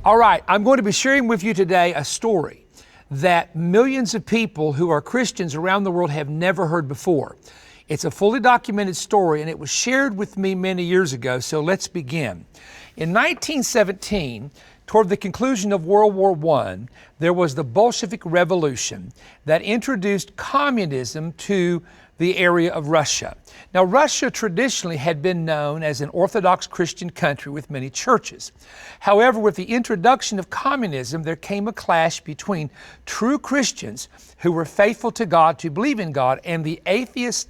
All right, I'm going to be sharing with you today a story that millions of people who are Christians around the world have never heard before. It's a fully documented story and it was shared with me many years ago, so let's begin. In 1917, toward the conclusion of World War I, there was the Bolshevik Revolution that introduced communism to the area of Russia. Now, Russia traditionally had been known as an Orthodox Christian country with many churches. However, with the introduction of communism, there came a clash between true Christians who were faithful to God, to believe in God, and the atheist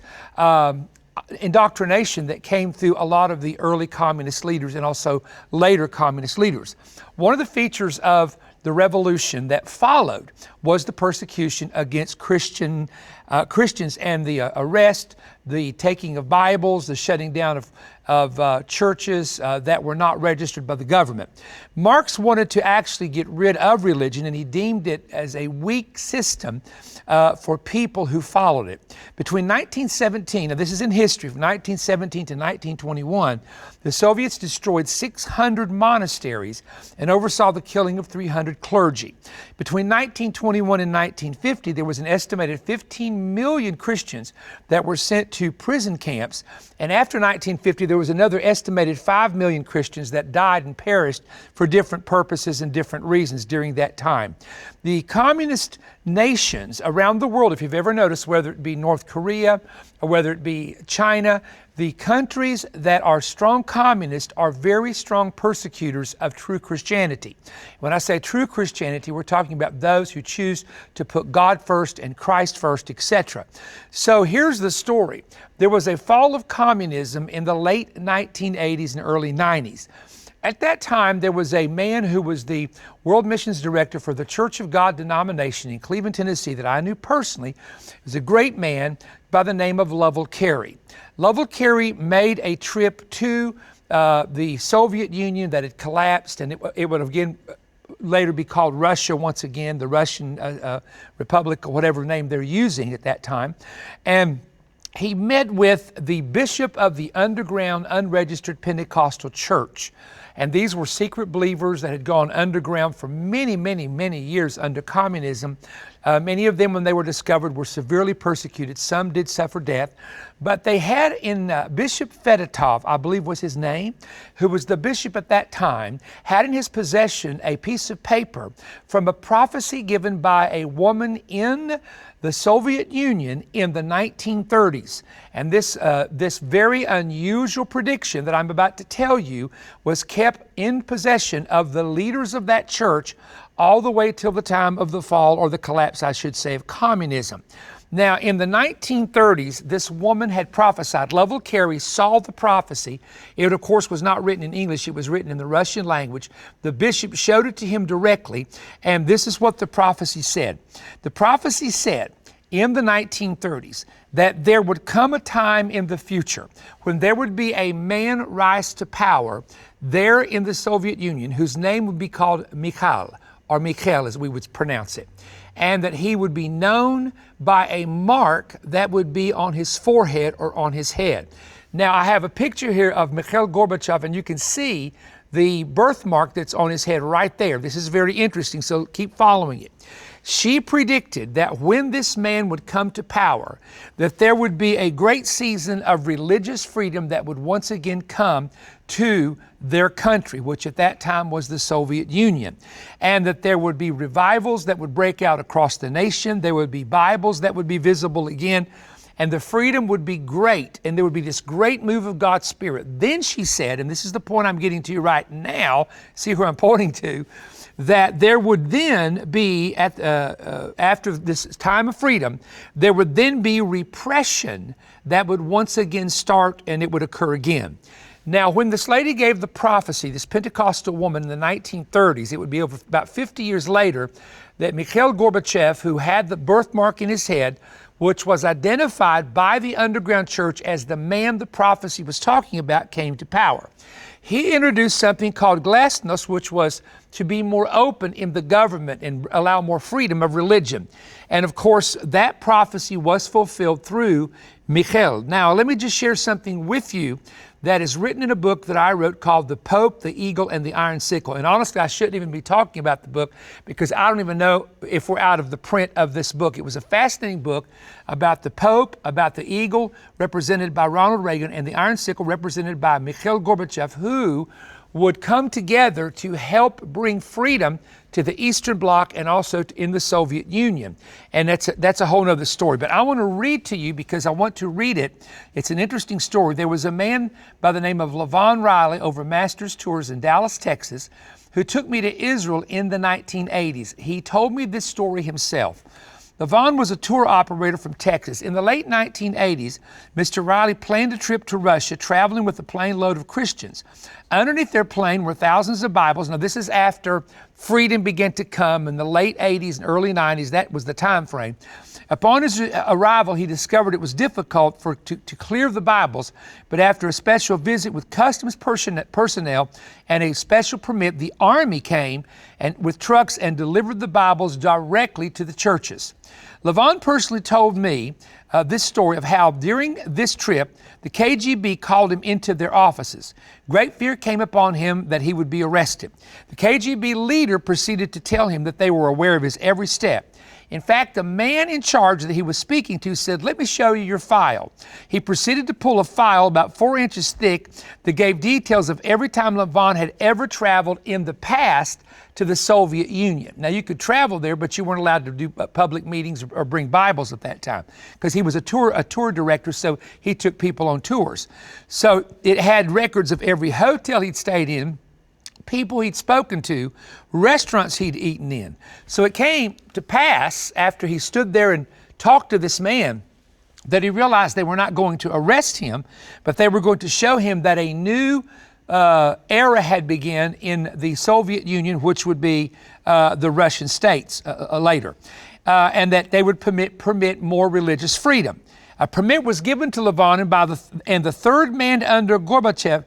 indoctrination that came through a lot of the early communist leaders and also later communist leaders. One of the features of the revolution that followed was the persecution against Christians and the arrest, the taking of Bibles, the shutting down of churches that were not registered by the government. Marx wanted to actually get rid of religion, and he deemed it as a weak system for people who followed it. Between 1917, and this is in history, from 1917 to 1921, the Soviets destroyed 600 monasteries and oversaw the killing of 300 clergy. Between 1921 and 1950, there was an estimated 15 million Christians that were sent to prison camps. And after 1950, there was another estimated 5 million Christians that died and perished for different purposes and different reasons during that time. The communist nations around the world, if you've ever noticed, whether it be North Korea or whether it be China, the countries that are strong communists are very strong persecutors of true Christianity. When I say true Christianity, we're talking about those who choose to put God first and Christ first, etc. So here's the story. There was a fall of communism in the late 1980s and early 90s. At that time, there was a man who was the World Missions Director for the Church of God denomination in Cleveland, Tennessee, that I knew personally. He was a great man by the name of Lovell Carey. Lovell Carey made a trip to the Soviet Union that had collapsed, and it would again later be called Russia once again, the Russian Republic, or whatever name they're using at that time. And he met with the bishop of the underground, unregistered Pentecostal church. And these were secret believers that had gone underground for many, many, many years under communism. Many of them, when they were discovered, were severely persecuted. Some did suffer death. But they had in Bishop Fedotov, I believe was his name, who was the bishop at that time, had in his possession a piece of paper from a prophecy given by a woman in the Soviet Union in the 1930s. And this very unusual prediction that I'm about to tell you was kept in possession of the leaders of that church all the way till the time of the fall, or the collapse, I should say, of communism. Now, in the 1930s, this woman had prophesied. Lovell Carey saw the prophecy. It, of course, was not written in English. It was written in the Russian language. The bishop showed it to him directly, and this is what the prophecy said. The prophecy said in the 1930s that there would come a time in the future when there would be a man rise to power there in the Soviet Union whose name would be called Mikhail, or Mikhail as we would pronounce it, and that he would be known by a mark that would be on his forehead or on his head. Now, I have a picture here of Mikhail Gorbachev, and you can see the birthmark that's on his head right there. This is very interesting, so keep following it. She predicted that when this man would come to power, that there would be a great season of religious freedom that would once again come to their country, which at that time was the Soviet Union, and that there would be revivals that would break out across the nation. There would be Bibles that would be visible again, and the freedom would be great, and there would be this great move of God's Spirit. Then she said, and this is the point I'm getting to right now, see who I'm pointing to, that there would then be, after this time of freedom, there would then be repression that would once again start, and it would occur again. Now, when this lady gave the prophecy, this Pentecostal woman in the 1930s, it would be over about 50 years later, that Mikhail Gorbachev, who had the birthmark in his head, which was identified by the underground church as the man the prophecy was talking about, came to power. He introduced something called glasnost, which was to be more open in the government and allow more freedom of religion. And of course, that prophecy was fulfilled through Mikhail. Now, let me just share something with you that is written in a book that I wrote called The Pope, the Eagle, and the Iron Sickle. And honestly, I shouldn't even be talking about the book because I don't even know if we're out of the print of this book. It was a fascinating book about the Pope, about the Eagle, represented by Ronald Reagan, and the Iron Sickle, represented by Mikhail Gorbachev, who would come together to help bring freedom to the Eastern Bloc and also in the Soviet Union. And that's a whole nother story. But I want to read to you because I want to read it. It's an interesting story. There was a man by the name of Levon Riley over Masters Tours in Dallas, Texas, who took me to Israel in the 1980s. He told me this story himself. Levon was a tour operator from Texas. In the late 1980s, Mr. Riley planned a trip to Russia, traveling with a plane load of Christians. Underneath their plane were thousands of Bibles. Now, this is after freedom began to come in the late 80s and early 90s. That was the time frame. Upon his arrival, he discovered it was difficult to clear the Bibles, but after a special visit with customs personnel and a special permit, the Army came and with trucks and delivered the Bibles directly to the churches. Levon personally told me this story of how during this trip, the KGB called him into their offices. Great fear came upon him that he would be arrested. The KGB leader proceeded to tell him that they were aware of his every step. In fact, the man in charge that he was speaking to said, "Let me show you your file." He proceeded to pull a file about 4 inches thick that gave details of every time Levon had ever traveled in the past to the Soviet Union. Now, you could travel there, but you weren't allowed to do public meetings or bring Bibles at that time because he was a tour director, so he took people on tours. So it had records of every hotel he'd stayed in, people he'd spoken to, restaurants he'd eaten in. So it came to pass after he stood there and talked to this man that he realized they were not going to arrest him, but they were going to show him that a new era had begun in the Soviet Union, which would be the Russian states later, and that they would permit more religious freedom. A permit was given to Levon, and the third man under Gorbachev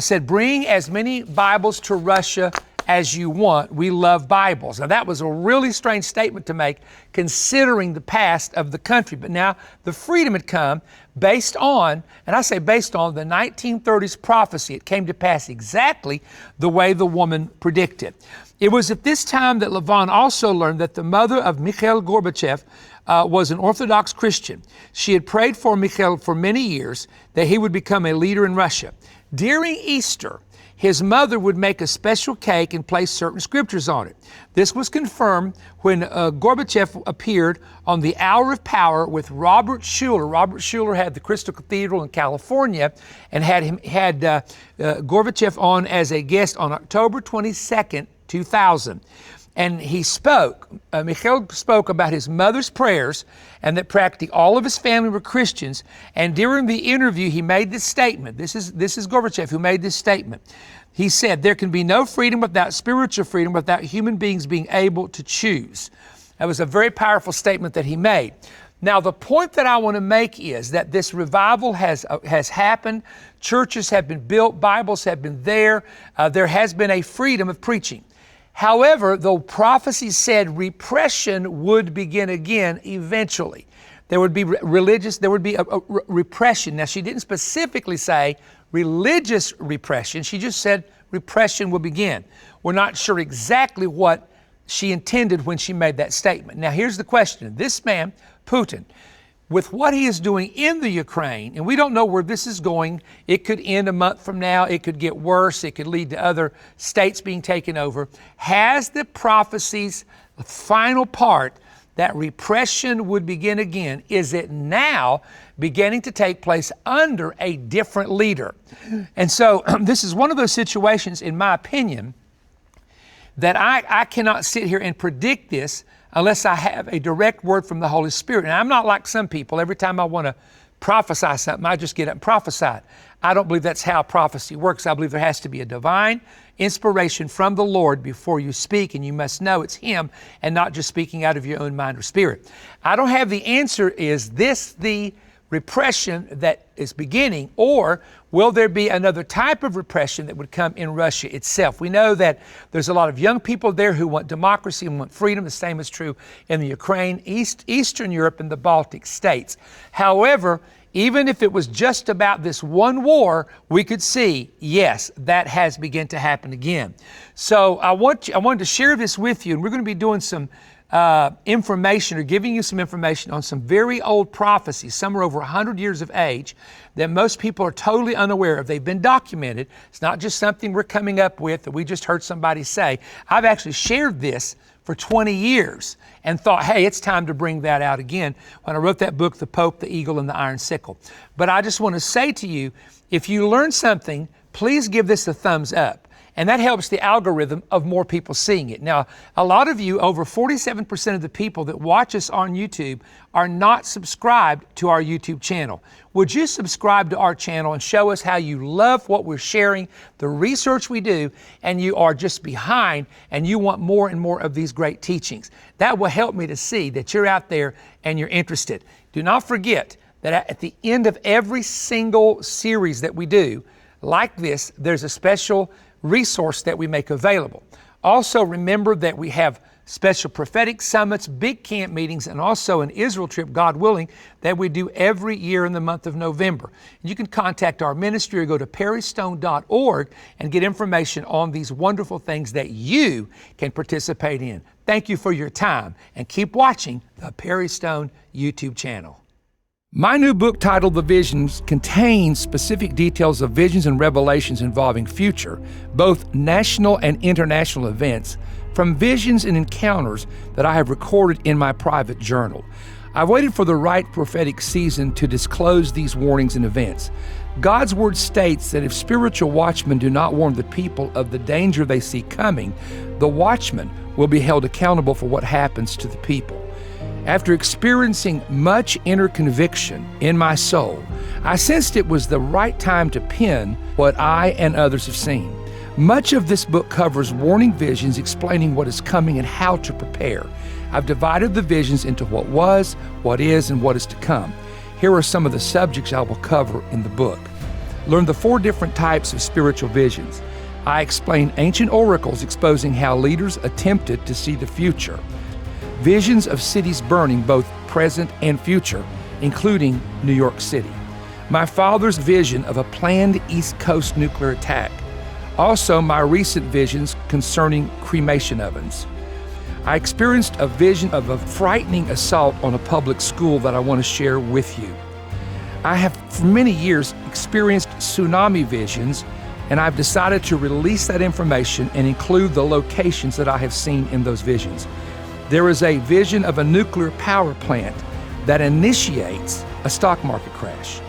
said, "Bring as many Bibles to Russia as you want. We love Bibles." Now, that was a really strange statement to make considering the past of the country. But now the freedom had come based on, and I say based on, the 1930s prophecy. It came to pass exactly the way the woman predicted. It was at this time that Levon also learned that the mother of Mikhail Gorbachev was an Orthodox Christian. She had prayed for Mikhail for many years that he would become a leader in Russia. During Easter, his mother would make a special cake and place certain scriptures on it. This was confirmed when Gorbachev appeared on the Hour of Power with Robert Schuller. Robert Schuller had the Crystal Cathedral in California and had Gorbachev on as a guest on October 22nd, 2000. And he spoke, Mikhail spoke about his mother's prayers and that practically all of his family were Christians. And during the interview, he made this statement. This is Gorbachev who made this statement. He said, "There can be no freedom without spiritual freedom, without human beings being able to choose." That was a very powerful statement that he made. Now, the point that I want to make is that this revival has happened. Churches have been built. Bibles have been there. There has been a freedom of preaching. However, though prophecy said repression would begin again eventually. There would be there would be a repression. Now, she didn't specifically say religious repression. She just said repression will begin. We're not sure exactly what she intended when she made that statement. Now, here's the question. This man, Putin, with what he is doing in the Ukraine, and we don't know where this is going. It could end a month from now. It could get worse. It could lead to other states being taken over. Has the prophecy's final part that repression would begin again, is it now beginning to take place under a different leader? And so this is one of those situations, in my opinion, that I cannot sit here and predict this unless I have a direct word from the Holy Spirit. And I'm not like some people. Every time I want to prophesy something, I just get up and prophesy it. I don't believe that's how prophecy works. I believe there has to be a divine inspiration from the Lord before you speak, and you must know it's Him and not just speaking out of your own mind or spirit. I don't have the answer. Is this the repression that is beginning, or will there be another type of repression that would come in Russia itself? We know that there's a lot of young people there who want democracy and want freedom. The same is true in the Ukraine, Eastern Europe, and the Baltic states. However, even if it was just about this one war, we could see, yes, that has begun to happen again. So I wanted to share this with you, and we're going to be doing some information, or giving you some information on some very old prophecies. Some are over 100 years of age that most people are totally unaware of. They've been documented. It's not just something we're coming up with that we just heard somebody say. I've actually shared this for 20 years and thought, hey, it's time to bring that out again when I wrote that book, The Pope, the Eagle, and the Iron Sickle. But I just want to say to you, if you learn something, please give this a thumbs up. And that helps the algorithm of more people seeing it. Now, a lot of you, over 47% of the people that watch us on YouTube, are not subscribed to our YouTube channel. Would you subscribe to our channel and show us how you love what we're sharing, the research we do, and you are just behind and you want more and more of these great teachings? That will help me to see that you're out there and you're interested. Do not forget that at the end of every single series that we do like this, there's a special resource that we make available. Also, remember that we have special prophetic summits, big camp meetings, and also an Israel trip, God willing, that we do every year in the month of November. You can contact our ministry or go to perrystone.org and get information on these wonderful things that you can participate in. Thank you for your time, and keep watching the Perry Stone YouTube channel. My new book titled The Visions contains specific details of visions and revelations involving future, both national and international events, from visions and encounters that I have recorded in my private journal. I've waited for the right prophetic season to disclose these warnings and events. God's word states that if spiritual watchmen do not warn the people of the danger they see coming, the watchmen will be held accountable for what happens to the people. After experiencing much inner conviction in my soul, I sensed it was the right time to pen what I and others have seen. Much of this book covers warning visions explaining what is coming and how to prepare. I've divided the visions into what was, what is, and what is to come. Here are some of the subjects I will cover in the book. Learn the 4 different types of spiritual visions. I explain ancient oracles exposing how leaders attempted to see the future. Visions of cities burning, both present and future, including New York City. My father's vision of a planned East Coast nuclear attack. Also, my recent visions concerning cremation ovens. I experienced a vision of a frightening assault on a public school that I want to share with you. I have for many years experienced tsunami visions, and I've decided to release that information and include the locations that I have seen in those visions. There is a vision of a nuclear power plant that initiates a stock market crash.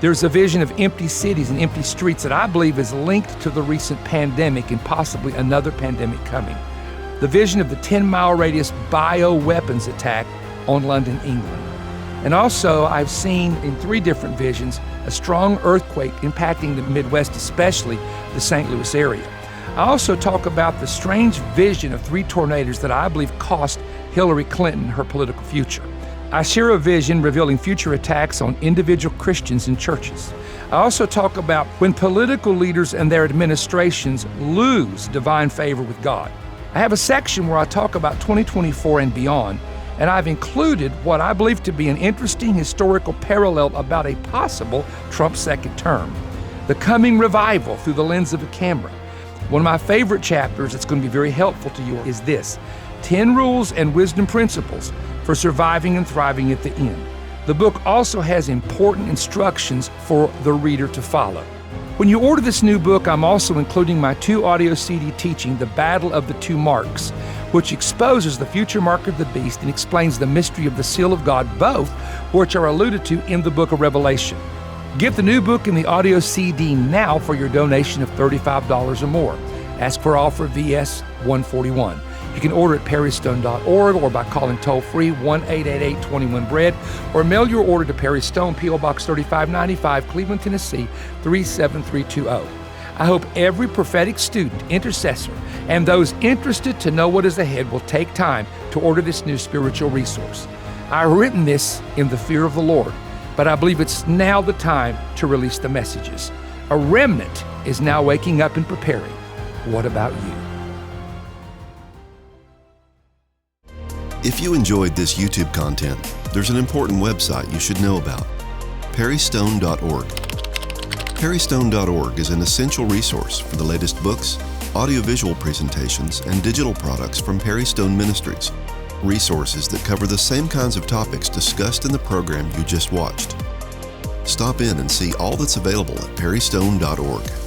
There's a vision of empty cities and empty streets that I believe is linked to the recent pandemic and possibly another pandemic coming. The vision of the 10-mile radius bioweapons attack on London, England. And also, I've seen in 3 different visions a strong earthquake impacting the Midwest, especially the St. Louis area. I also talk about the strange vision of 3 tornadoes that I believe cost Hillary Clinton her political future. I share a vision revealing future attacks on individual Christians and churches. I also talk about when political leaders and their administrations lose divine favor with God. I have a section where I talk about 2024 and beyond, and I've included what I believe to be an interesting historical parallel about a possible Trump second term. The coming revival through the lens of a camera. One of my favorite chapters that's going to be very helpful to you is this: 10 rules and wisdom principles for surviving and thriving at the end. The book also has important instructions for the reader to follow. When you order this new book, I'm also including my 2 audio CD teaching, The Battle of the Two Marks, which exposes the future mark of the beast and explains the mystery of the seal of God, both which are alluded to in the book of Revelation. Get the new book and the audio CD now for your donation of $35 or more. Ask for offer VS 141. You can order at perrystone.org or by calling toll-free 1-888-21-BREAD or mail your order to Perry Stone, P.O. Box 3595, Cleveland, Tennessee 37320. I hope every prophetic student, intercessor, and those interested to know what is ahead will take time to order this new spiritual resource. I've written this in the fear of the Lord, but I believe it's now the time to release the messages. A remnant is now waking up and preparing. What about you? If you enjoyed this YouTube content, there's an important website you should know about: perrystone.org. Perrystone.org is an essential resource for the latest books, audiovisual presentations, and digital products from Perry Stone Ministries. Resources that cover the same kinds of topics discussed in the program you just watched. Stop in and see all that's available at perrystone.org.